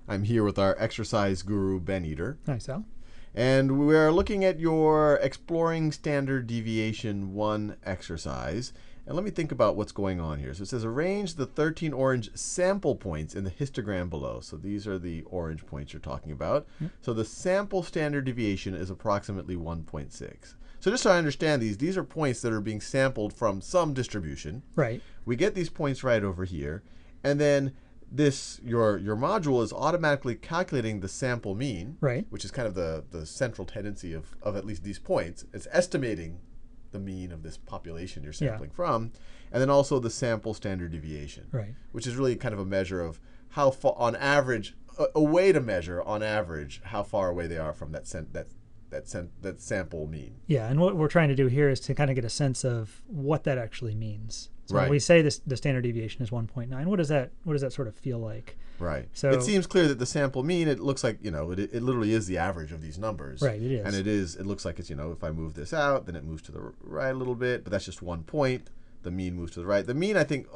I'm here with our exercise guru, Ben Eater. Hi, Sal. And we're looking at your Exploring Standard Deviation 1 exercise. And let me think about what's going on here. So it says arrange the 13 orange sample points in the histogram below. So these are the orange points you're talking about. Yep. So the sample standard deviation is approximately 1.6. So just so I understand these are points that are being sampled from some distribution. Right. We get these points right over here. And then your module is automatically calculating the sample mean, Right. which is kind of the central tendency of at least these points. It's estimating the mean of this population you're sampling from, and then also the sample standard deviation, Right. which is really kind of a measure of how far, on average, a way to measure on average how far away they are from that sample mean. Yeah, and what we're trying to do here is to kind of get a sense of what that actually means. So Right. when we say the standard deviation is 1.9, what does that sort of feel like? Right. So it seems clear that the sample mean, it looks like, it literally is the average of these numbers. Right, it is. And it looks like it's, if I move this out, then it moves to the right a little bit, but that's just 1 point. The mean moves to the right. The mean, I think,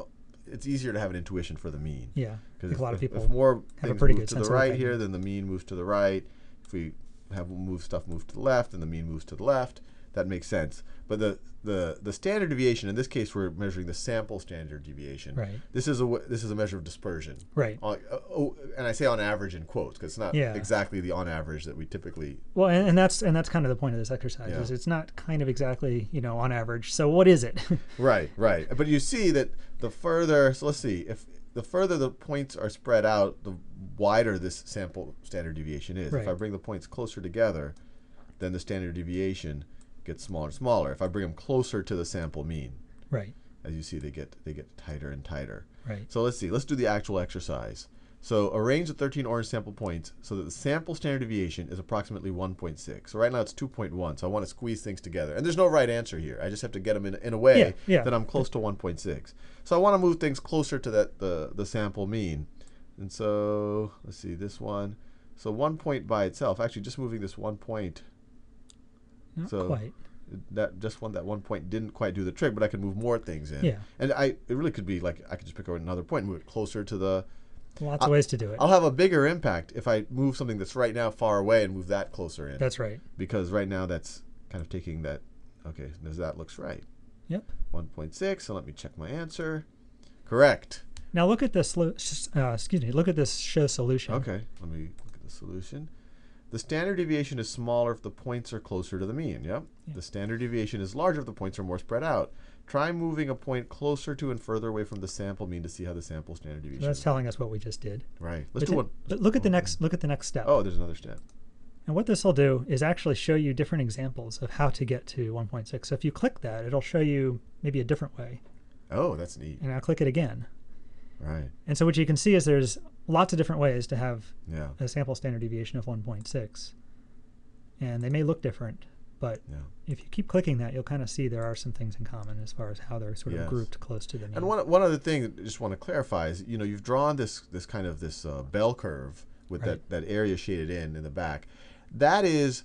it's easier to have an intuition for the mean. Yeah, I think a lot of people if more have a things pretty move good to sense the of what right that here, means. then the mean moves to the right. If we have stuff move to the left, then the mean moves to the left. That makes sense. But the standard deviation, in this case, we're measuring the sample standard deviation. Right. This is a measure of dispersion. Right. And I say on average in quotes because it's not exactly the on average that we typically. Well, and that's kind of the point of this exercise. Is it's not kind of exactly on average. So what is it? Right. But you see that the further, so let's see, if the further the points are spread out, the wider this sample standard deviation is. Right. If I bring the points closer together, then the standard deviation gets smaller and smaller. If I bring them closer to the sample mean, Right. as you see, they get tighter and tighter. Right. So let's see. Let's do the actual exercise. So arrange the 13 orange sample points so that the sample standard deviation is approximately 1.6. So right now it's 2.1. So I want to squeeze things together. And there's no right answer here. I just have to get them in a way that I'm close to 1.6. So I want to move things closer to the sample mean. And so let's see this one. So 1 point by itself, actually just moving this 1 point. Not So quite. that 1 point didn't quite do the trick, but I could move more things in. Yeah. And it really could be like I could just pick up another point and move it closer to the. Lots of ways to do it. I'll have a bigger impact if I move something that's right now far away and move that closer in. That's right. Because right now that's kind of taking that. Okay, that looks right. Yep. 1.6. So let me check my answer. Correct. Now look at this. Look at this show solution. Okay, let me look at the solution. The standard deviation is smaller if the points are closer to the mean. Yep. Yeah. The standard deviation is larger if the points are more spread out. Try moving a point closer to and further away from the sample mean to see how the sample standard deviation. So that's telling us what we just did. Right. Let's do one. But look at the next. Look at the next step. Oh, there's another step. And what this will do is actually show you different examples of how to get to 1.6. So if you click that, it'll show you maybe a different way. Oh, that's neat. And I'll click it again. Right. And so what you can see is there's lots of different ways to have Yeah. a sample standard deviation of 1.6. And they may look different, but if you keep clicking that, you'll kind of see there are some things in common as far as how they're sort of grouped close to the mean. And one other thing that I just want to clarify is, you've drawn this kind of bell curve with that area shaded in the back. That is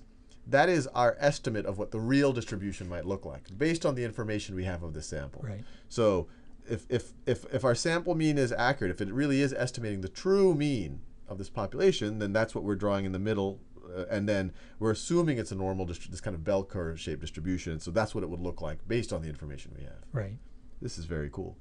our estimate of what the real distribution might look like based on the information we have of the sample. Right. So if our sample mean is accurate, if it really is estimating the true mean of this population, then that's what we're drawing in the middle. And then we're assuming it's a normal, this kind of bell curve shaped distribution. So that's what it would look like based on the information we have. Right. This is very cool.